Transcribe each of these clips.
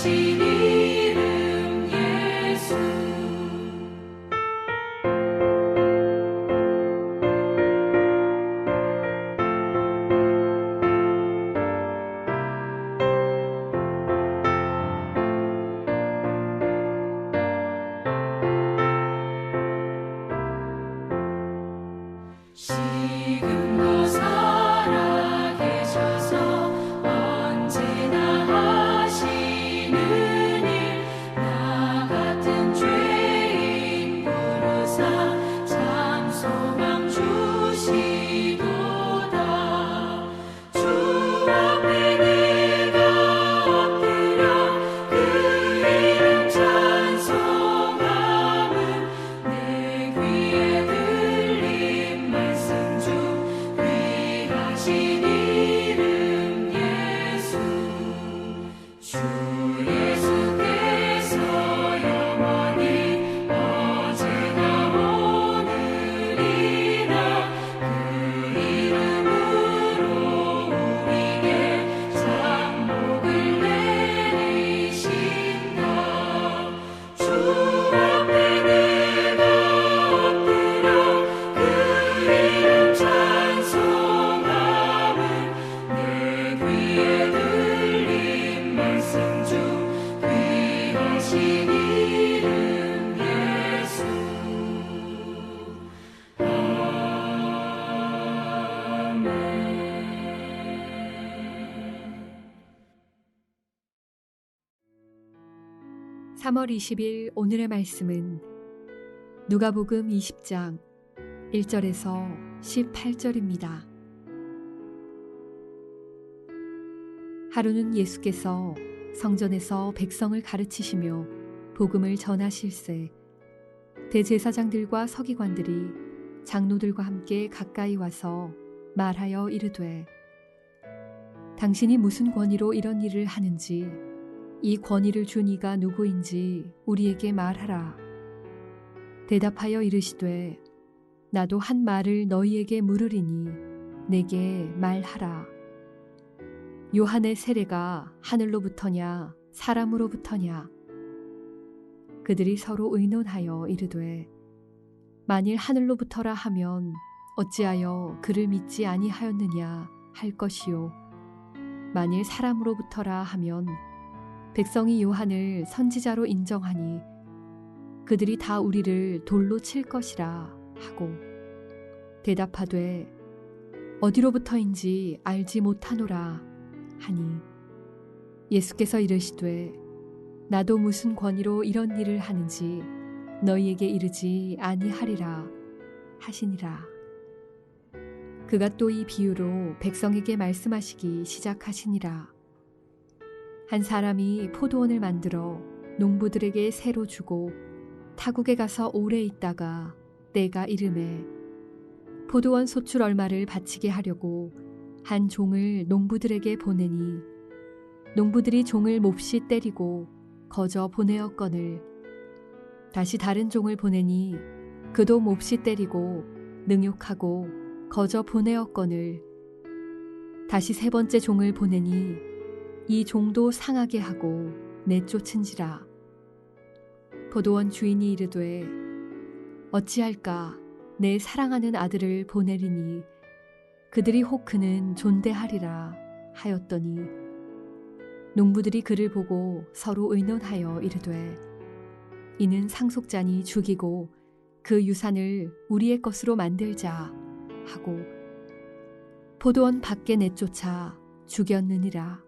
이름 예수. 지금도 살아계셔서 언제나 하시는 일, 나 같은 죄인 부르사 참 소망 주시도다. 주 앞에 내가 엎드려 그 이름 찬송함은 내 귀에 들린 말씀 중 귀하신 이름 예수. 주 예수께서 영원히 어제나 오늘이나 그 이름으로 우리에게 상복을 내리신다. 주 앞에 내가 엎드려 그 이름 찬송함은 내 귀에 들린 말씀 중 귀하신 이름 예수. 아멘. 3월 20일 오늘의 말씀은 누가복음 20장 1절에서 18절입니다. 하루는 예수께서 성전에서 백성을 가르치시며 복음을 전하실세 대제사장들과 서기관들이 장로들과 함께 가까이 와서 말하여 이르되, 당신이 무슨 권위로 이런 일을 하는지, 이 권위를 준 이가 누구인지 우리에게 말하라. 대답하여 이르시되, 나도 한 말을 너희에게 물으리니 내게 말하라. 요한의 세례가 하늘로부터냐 사람으로부터냐? 그들이 서로 의논하여 이르되, 만일 하늘로부터라 하면 어찌하여 그를 믿지 아니하였느냐 할 것이요, 만일 사람으로부터라 하면 백성이 요한을 선지자로 인정하니 그들이 다 우리를 돌로 칠 것이라 하고, 대답하되 어디로부터인지 알지 못하노라 하니, 예수께서 이르시되, 나도 무슨 권위로 이런 일을 하는지 너희에게 이르지 아니하리라 하시니라. 그가 또 이 비유로 백성에게 말씀하시기 시작하시니라. 한 사람이 포도원을 만들어 농부들에게 새로 주고 타국에 가서 오래 있다가 때가 이르매 포도원 소출 얼마를 바치게 하려고 한 종을 농부들에게 보내니, 농부들이 종을 몹시 때리고 거저 보내었거늘 다시 다른 종을 보내니 그도 몹시 때리고 능욕하고 거저 보내었거늘 다시 세 번째 종을 보내니 이 종도 상하게 하고 내쫓은지라. 포도원 주인이 이르되, 어찌할까? 내 사랑하는 아들을 보내리니 그들이 혹 그는 존대하리라 하였더니, 농부들이 그를 보고 서로 의논하여 이르되, 이는 상속자니 죽이고 그 유산을 우리의 것으로 만들자 하고 포도원 밖에 내쫓아 죽였느니라.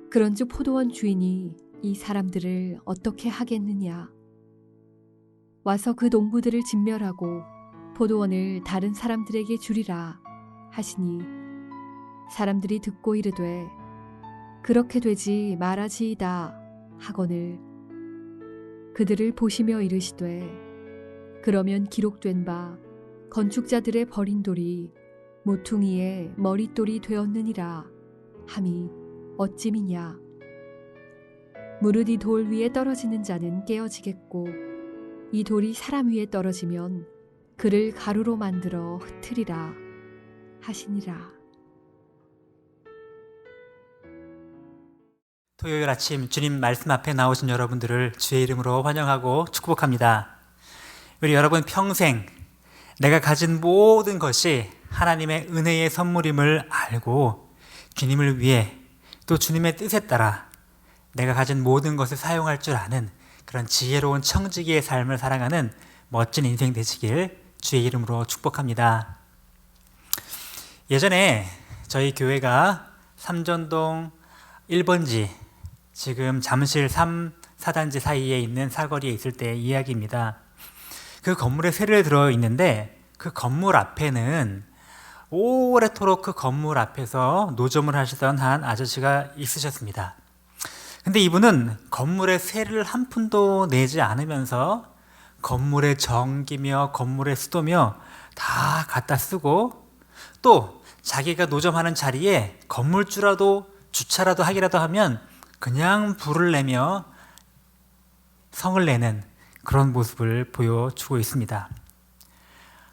그런즉 포도원 주인이 이 사람들을 어떻게 하겠느냐? 와서 그 농부들을 진멸하고 포도원을 다른 사람들에게 주리라 하시니, 사람들이 듣고 이르되, 그렇게 되지 말아지이다 하거늘 그들을 보시며 이르시되, 그러면 기록된 바 건축자들의 버린 돌이 모퉁이의 머릿돌이 되었느니라 함이 어찌미냐? 무릇 이 돌 위에 떨어지는 자는 깨어지겠고, 이 돌이 사람 위에 떨어지면 그를 가루로 만들어 흩으리라 하시니라. 토요일 아침 주님 말씀 앞에 나오신 여러분들을 주의 이름으로 환영하고 축복합니다. 우리 여러분 평생 내가 가진 모든 것이 하나님의 은혜의 선물임을 알고 주님을 위해 또 주님의 뜻에 따라 내가 가진 모든 것을 사용할 줄 아는 그런 지혜로운 청지기의 삶을 살아가는 멋진 인생 되시길 주의 이름으로 축복합니다. 예전에 저희 교회가 삼전동 1번지 지금 잠실 3, 4단지 사이에 있는 사거리에 있을 때의 이야기입니다. 그 건물에 세를 들어 있는데 그 건물 앞에는 오래도록 그 건물 앞에서 노점을 하시던 한 아저씨가 있으셨습니다. 근데 이분은 건물에 세를 한 푼도 내지 않으면서 건물의 전기며 건물의 수도며 다 갖다 쓰고 또 자기가 노점하는 자리에 건물주라도 주차라도 하기라도 하면 그냥 불을 내며 성을 내는 그런 모습을 보여주고 있습니다.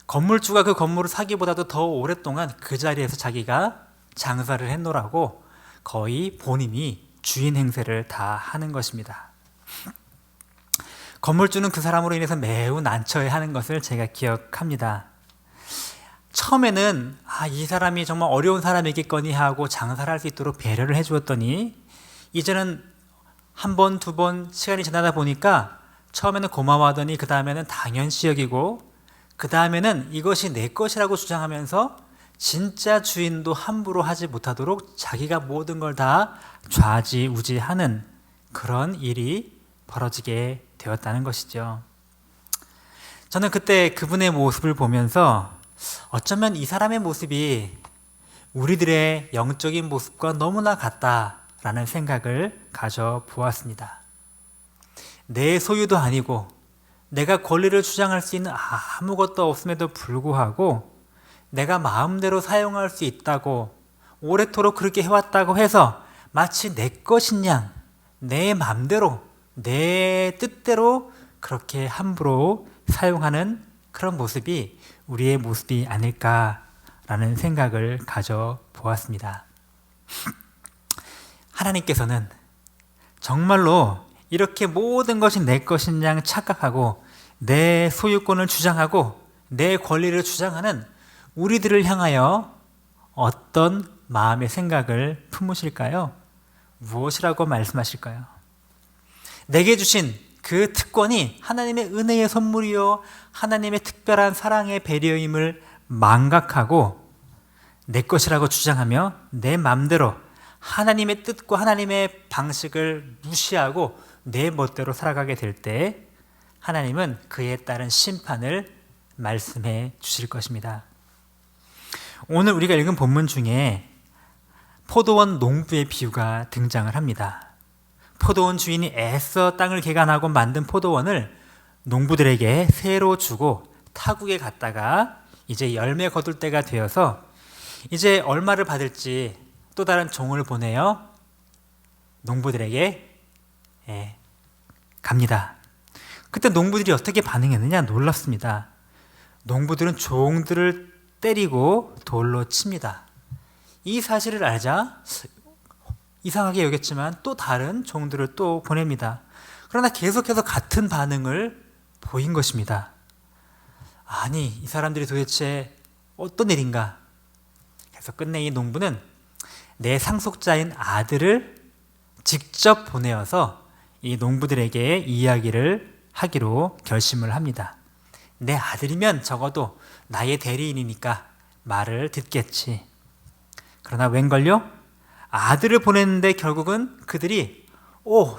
건물주가 그 건물을 사기보다도 더 오랫동안 그 자리에서 자기가 장사를 했노라고 거의 본인이 주인 행세를 다 하는 것입니다. 건물주는 그 사람으로 인해서 매우 난처해하는 것을 제가 기억합니다. 처음에는 이 사람이 정말 어려운 사람이겠거니 하고 장사를 할 수 있도록 배려를 해주었더니 이제는 한 번, 두 번 시간이 지나다 보니까 처음에는 고마워하더니 그 다음에는 당연시 여기고 그 다음에는 이것이 내 것이라고 주장하면서 진짜 주인도 함부로 하지 못하도록 자기가 모든 걸 다 좌지우지하는 그런 일이 벌어지게 되었다는 것이죠. 저는 그때 그분의 모습을 보면서 어쩌면 이 사람의 모습이 우리들의 영적인 모습과 너무나 같다라는 생각을 가져보았습니다. 내 소유도 아니고 내가 권리를 주장할 수 있는 아무것도 없음에도 불구하고 내가 마음대로 사용할 수 있다고 오래도록 그렇게 해왔다고 해서 마치 내 것인 양 내 마음대로 내 뜻대로 그렇게 함부로 사용하는 그런 모습이 우리의 모습이 아닐까라는 생각을 가져보았습니다. 하나님께서는 정말로 이렇게 모든 것이 내 것인 양 착각하고 내 소유권을 주장하고 내 권리를 주장하는 우리들을 향하여 어떤 마음의 생각을 품으실까요? 무엇이라고 말씀하실까요? 내게 주신 그 특권이 하나님의 은혜의 선물이요 하나님의 특별한 사랑의 배려임을 망각하고 내 것이라고 주장하며 내 마음대로 하나님의 뜻과 하나님의 방식을 무시하고 내 멋대로 살아가게 될 때 하나님은 그에 따른 심판을 말씀해 주실 것입니다. 오늘 우리가 읽은 본문 중에 포도원 농부의 비유가 등장을 합니다. 포도원 주인이 애써 땅을 개간하고 만든 포도원을 농부들에게 새로 주고 타국에 갔다가 이제 열매 거둘 때가 되어서 이제 얼마를 받을지 또 다른 종을 보내어 농부들에게 갑니다. 그때 농부들이 어떻게 반응했느냐 놀랍습니다. 농부들은 종들을 때리고 돌로 칩니다. 이 사실을 알자 이상하게 여겼지만 또 다른 종들을 또 보냅니다. 그러나 계속해서 같은 반응을 보인 것입니다. 아니, 이 사람들이 도대체 어떤 일인가? 그래서 끝내 이 농부는 내 상속자인 아들을 직접 보내어서 이 농부들에게 이야기를 하기로 결심을 합니다. 내 아들이면 적어도 나의 대리인이니까 말을 듣겠지. 그러나 웬걸요? 아들을 보냈는데 결국은 그들이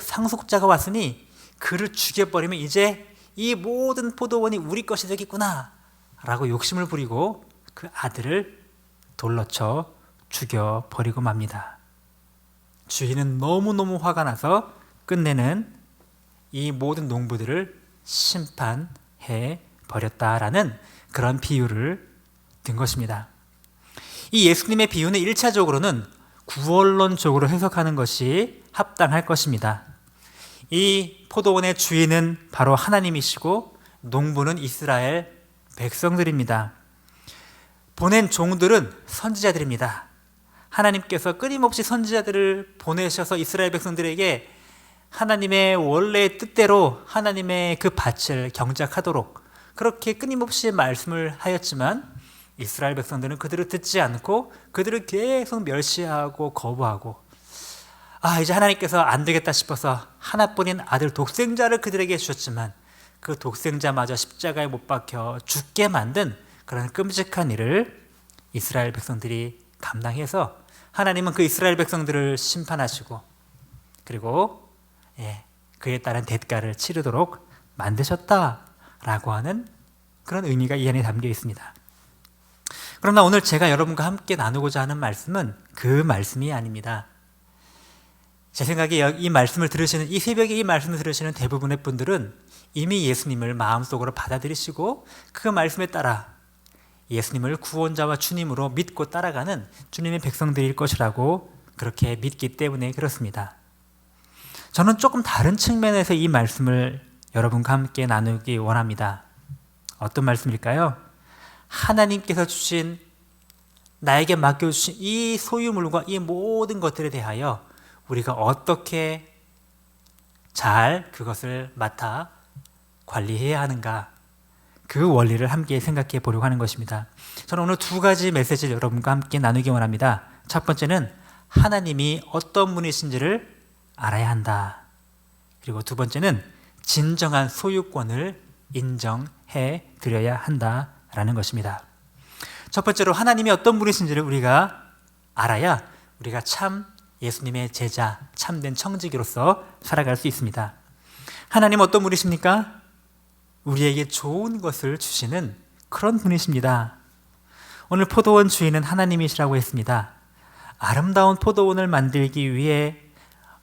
상속자가 왔으니 그를 죽여버리면 이제 이 모든 포도원이 우리 것이 되겠구나 라고 욕심을 부리고 그 아들을 돌로 쳐 죽여버리고 맙니다. 주인은 너무너무 화가 나서 끝내는 이 모든 농부들을 심판해 버렸다라는 그런 비유를 든 것입니다. 이 예수님의 비유는 1차적으로는 구원론적으로 해석하는 것이 합당할 것입니다. 이 포도원의 주인은 바로 하나님이시고 농부는 이스라엘 백성들입니다. 보낸 종들은 선지자들입니다. 하나님께서 끊임없이 선지자들을 보내셔서 이스라엘 백성들에게 하나님의 원래 뜻대로 하나님의 그 밭을 경작하도록 그렇게 끊임없이 말씀을 하였지만 이스라엘 백성들은 그들을 듣지 않고 그들을 계속 멸시하고 거부하고 이제 하나님께서 안 되겠다 싶어서 하나뿐인 아들 독생자를 그들에게 주셨지만 그 독생자마저 십자가에 못 박혀 죽게 만든 그런 끔찍한 일을 이스라엘 백성들이 감당해서 하나님은 그 이스라엘 백성들을 심판하시고 그리고 그에 따른 대가를 치르도록 만드셨다라고 하는 그런 의미가 이 안에 담겨 있습니다. 그러나 오늘 제가 여러분과 함께 나누고자 하는 말씀은 그 말씀이 아닙니다. 제 생각에 이 말씀을 들으시는 이 새벽에 이 말씀을 들으시는 대부분의 분들은 이미 예수님을 마음속으로 받아들이시고 그 말씀에 따라 예수님을 구원자와 주님으로 믿고 따라가는 주님의 백성들일 것이라고 그렇게 믿기 때문에 그렇습니다. 저는 조금 다른 측면에서 이 말씀을 여러분과 함께 나누기 원합니다. 어떤 말씀일까요? 하나님께서 주신 나에게 맡겨주신 이 소유물과 이 모든 것들에 대하여 우리가 어떻게 잘 그것을 맡아 관리해야 하는가, 그 원리를 함께 생각해 보려고 하는 것입니다. 저는 오늘 두 가지 메시지를 여러분과 함께 나누기 원합니다. 첫 번째는 하나님이 어떤 분이신지를 알아야 한다. 그리고 두 번째는 진정한 소유권을 인정해 드려야 한다라는 것입니다. 첫 번째로 하나님이 어떤 분이신지를 우리가 알아야 우리가 참 예수님의 제자, 참된 청지기로서 살아갈 수 있습니다. 하나님 어떤 분이십니까? 우리에게 좋은 것을 주시는 그런 분이십니다. 오늘 포도원 주인은 하나님이시라고 했습니다. 아름다운 포도원을 만들기 위해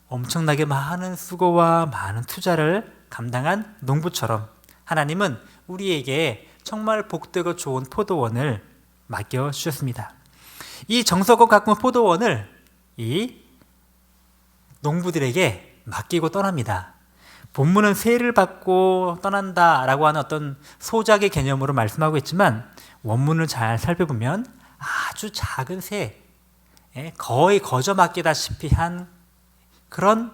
엄청나게 많은 수고와 많은 투자를 감당한 농부처럼 하나님은 우리에게 정말 복되고 좋은 포도원을 맡겨주셨습니다. 이 정성껏 가꾼 포도원을 이 농부들에게 맡기고 떠납니다. 본문은 세를 받고 떠난다라고 하는 어떤 소작의 개념으로 말씀하고 있지만 원문을 잘 살펴보면 아주 작은 새, 거의 거저 맡기다시피 한 그런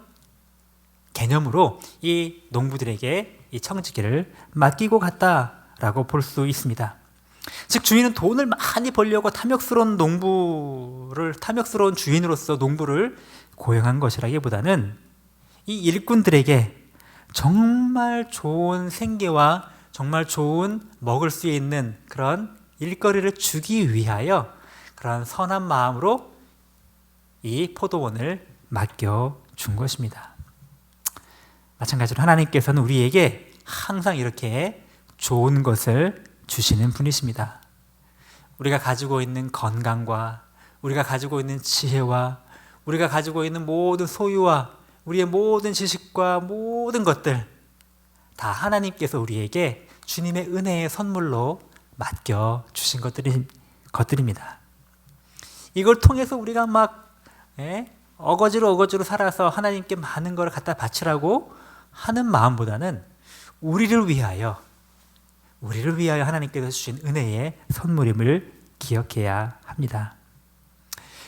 개념으로 이 농부들에게 이 청지기를 맡기고 갔다라고 볼 수 있습니다. 즉 주인은 돈을 많이 벌려고 탐욕스러운 주인으로서 농부를 고용한 것이라기보다는 이 일꾼들에게 정말 좋은 생계와 정말 좋은 먹을 수 있는 그런 일거리를 주기 위하여 그런 선한 마음으로 이 포도원을 맡겨준 것입니다. 마찬가지로 하나님께서는 우리에게 항상 이렇게 좋은 것을 주시는 분이십니다. 우리가 가지고 있는 건강과 우리가 가지고 있는 지혜와 우리가 가지고 있는 모든 소유와 우리의 모든 지식과 모든 것들 다 하나님께서 우리에게 주님의 은혜의 선물로 맡겨주신 것들입니다. 이걸 통해서 우리가 막 어거지로 살아서 하나님께 많은 걸 갖다 바치라고 하는 마음보다는 우리를 위하여 하나님께서 주신 은혜의 선물임을 기억해야 합니다.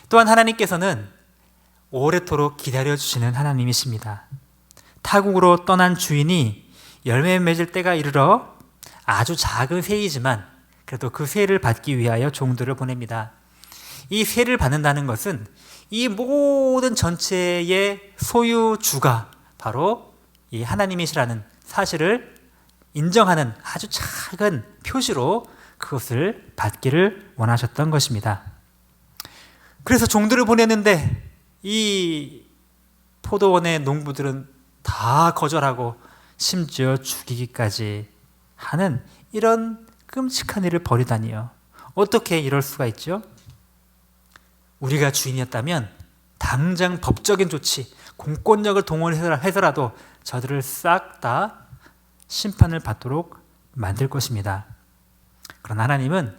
또한 하나님께서는 오래도록 기다려주시는 하나님이십니다. 타국으로 떠난 주인이 열매 맺을 때가 이르러 아주 작은 새이지만 그래도 그 새를 받기 위하여 종들을 보냅니다. 이 새를 받는다는 것은 이 모든 전체의 소유주가 바로 이 하나님이시라는 사실을 인정하는 아주 작은 표시로 그것을 받기를 원하셨던 것입니다. 그래서 종들을 보냈는데 이 포도원의 농부들은 다 거절하고 심지어 죽이기까지 하는 이런 끔찍한 일을 벌이다니요. 어떻게 이럴 수가 있죠? 우리가 주인이었다면 당장 법적인 조치, 공권력을 동원해서라도 저들을 싹 다 심판을 받도록 만들 것입니다. 그러나 하나님은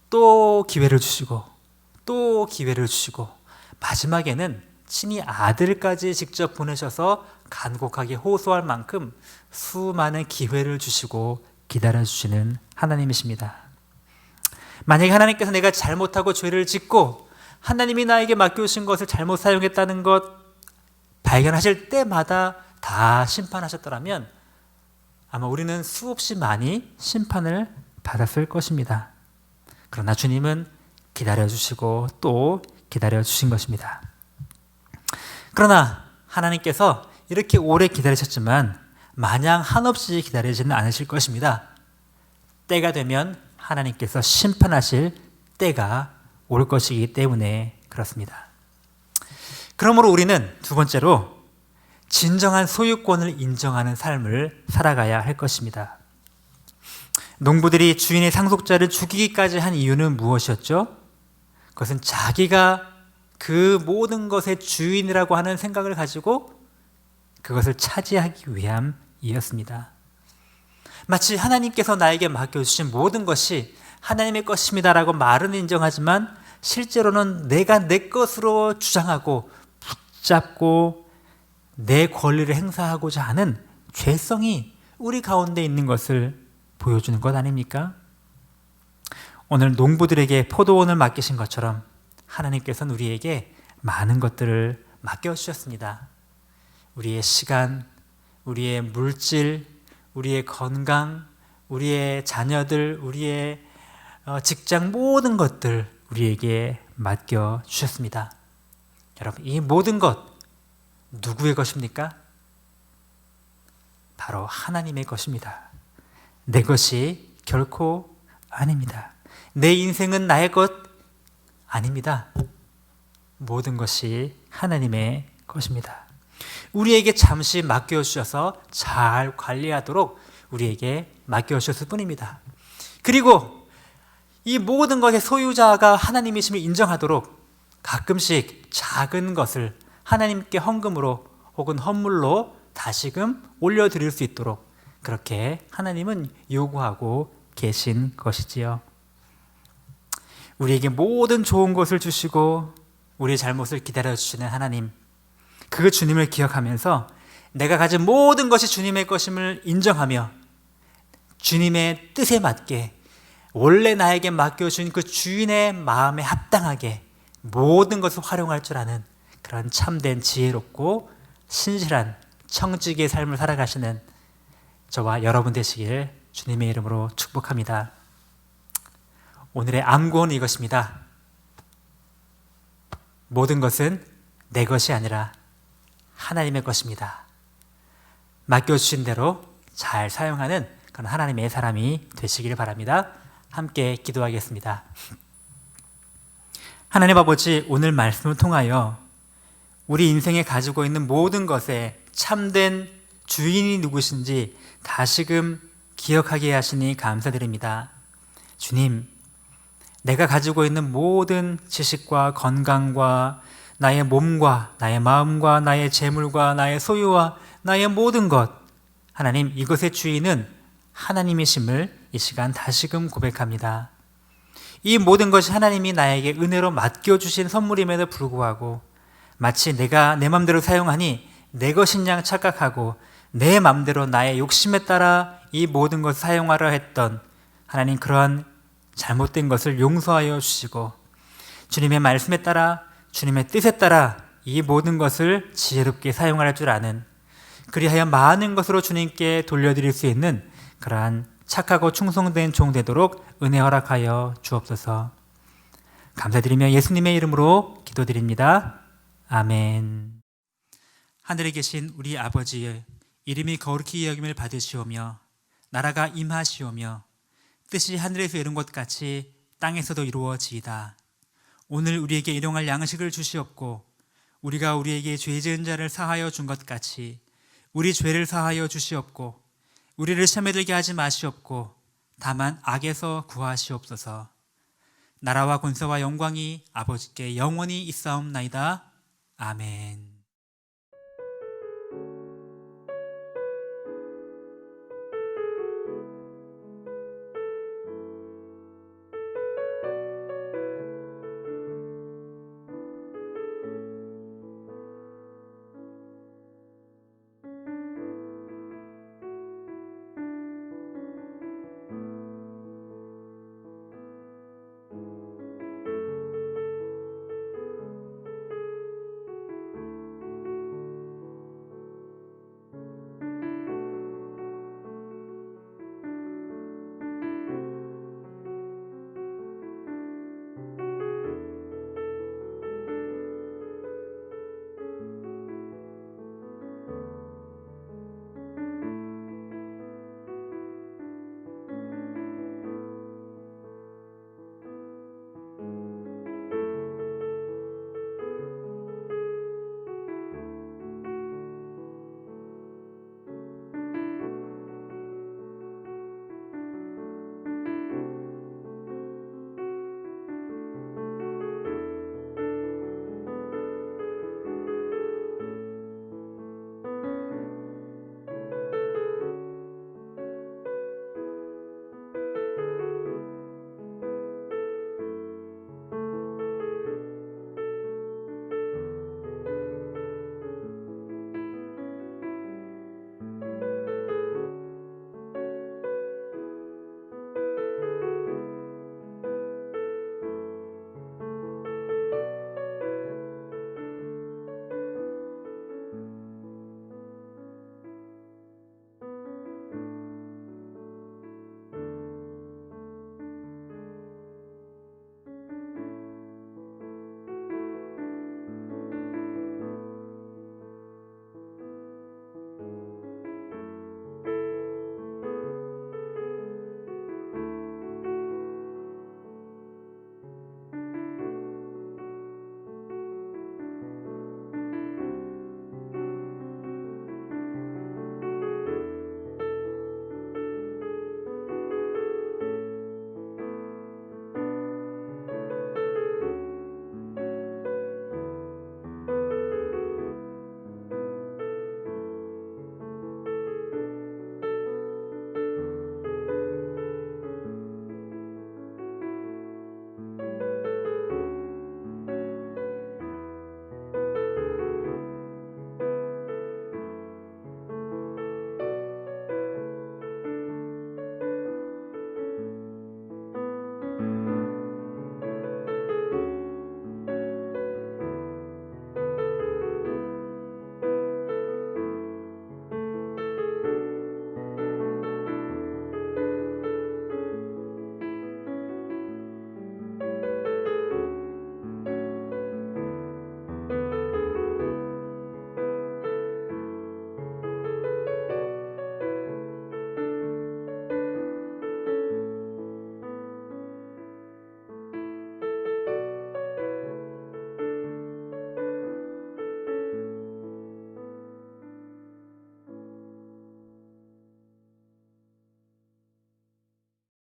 또 기회를 주시고 또 기회를 주시고 마지막에는 친히 아들까지 직접 보내셔서 간곡하게 호소할 만큼 수많은 기회를 주시고 기다려주시는 하나님이십니다. 만약에 하나님께서 내가 잘못하고 죄를 짓고 하나님이 나에게 맡겨주신 것을 잘못 사용했다는 것 발견하실 때마다 다 심판하셨더라면 아마 우리는 수없이 많이 심판을 받았을 것입니다. 그러나 주님은 기다려주시고 또 기다려주신 것입니다. 그러나 하나님께서 이렇게 오래 기다리셨지만 마냥 한없이 기다리지는 않으실 것입니다. 때가 되면 하나님께서 심판하실 때가 올 것이기 때문에 그렇습니다. 그러므로 우리는 두 번째로 진정한 소유권을 인정하는 삶을 살아가야 할 것입니다. 농부들이 주인의 상속자를 죽이기까지 한 이유는 무엇이었죠? 그것은 자기가 그 모든 것의 주인이라고 하는 생각을 가지고 그것을 차지하기 위함이었습니다. 마치 하나님께서 나에게 맡겨주신 모든 것이 하나님의 것입니다라고 말은 인정하지만 실제로는 내가 내 것으로 주장하고 붙잡고 내 권리를 행사하고자 하는 죄성이 우리 가운데 있는 것을 보여주는 것 아닙니까? 오늘 농부들에게 포도원을 맡기신 것처럼 하나님께서는 우리에게 많은 것들을 맡겨주셨습니다. 우리의 시간, 우리의 물질, 우리의 건강, 우리의 자녀들, 우리의 직장 모든 것들 우리에게 맡겨주셨습니다. 여러분, 이 모든 것 누구의 것입니까? 바로 하나님의 것입니다. 내 것이 결코 아닙니다. 내 인생은 나의 것 아닙니다. 모든 것이 하나님의 것입니다. 우리에게 잠시 맡겨주셔서 잘 관리하도록 우리에게 맡겨주셨을 뿐입니다. 그리고 이 모든 것의 소유자가 하나님이심을 인정하도록 가끔씩 작은 것을 하나님께 헌금으로 혹은 헌물로 다시금 올려드릴 수 있도록 그렇게 하나님은 요구하고 계신 것이지요. 우리에게 모든 좋은 것을 주시고 우리의 잘못을 기다려주시는 하나님, 그 주님을 기억하면서 내가 가진 모든 것이 주님의 것임을 인정하며 주님의 뜻에 맞게 원래 나에게 맡겨준 그 주인의 마음에 합당하게 모든 것을 활용할 줄 아는 그런 참된 지혜롭고 신실한 청지기의 삶을 살아가시는 저와 여러분 되시길 주님의 이름으로 축복합니다. 오늘의 암구원은 이것입니다. 모든 것은 내 것이 아니라 하나님의 것입니다. 맡겨주신 대로 잘 사용하는 그런 하나님의 사람이 되시길 바랍니다. 함께 기도하겠습니다. 하나님 아버지, 오늘 말씀을 통하여 우리 인생에 가지고 있는 모든 것에 참된 주인이 누구신지 다시금 기억하게 하시니 감사드립니다. 주님, 내가 가지고 있는 모든 지식과 건강과 나의 몸과 나의 마음과 나의 재물과 나의 소유와 나의 모든 것, 하나님, 이것의 주인은 하나님이심을 이 시간 다시금 고백합니다. 이 모든 것이 하나님이 나에게 은혜로 맡겨주신 선물임에도 불구하고 마치 내가 내 맘대로 사용하니 내 것인 양 착각하고 내 맘대로 나의 욕심에 따라 이 모든 것을 사용하려 했던 하나님, 그러한 잘못된 것을 용서하여 주시고 주님의 말씀에 따라 주님의 뜻에 따라 이 모든 것을 지혜롭게 사용할 줄 아는, 그리하여 많은 것으로 주님께 돌려드릴 수 있는 그러한 착하고 충성된 종 되도록 은혜 허락하여 주옵소서. 감사드리며 예수님의 이름으로 기도드립니다. 아멘. 하늘에 계신 우리 아버지의 이름이 거룩히 여김을 받으시오며 나라가 임하시오며 뜻이 하늘에서 이룬 것 같이 땅에서도 이루어지이다. 오늘 우리에게 일용할 양식을 주시옵고 우리가 우리에게 죄 지은 자를 사하여 준 것 같이 우리 죄를 사하여 주시옵고 우리를 시험에 들게 하지 마시옵고 다만 악에서 구하시옵소서. 나라와 권세와 영광이 아버지께 영원히 있사옵나이다. 아멘.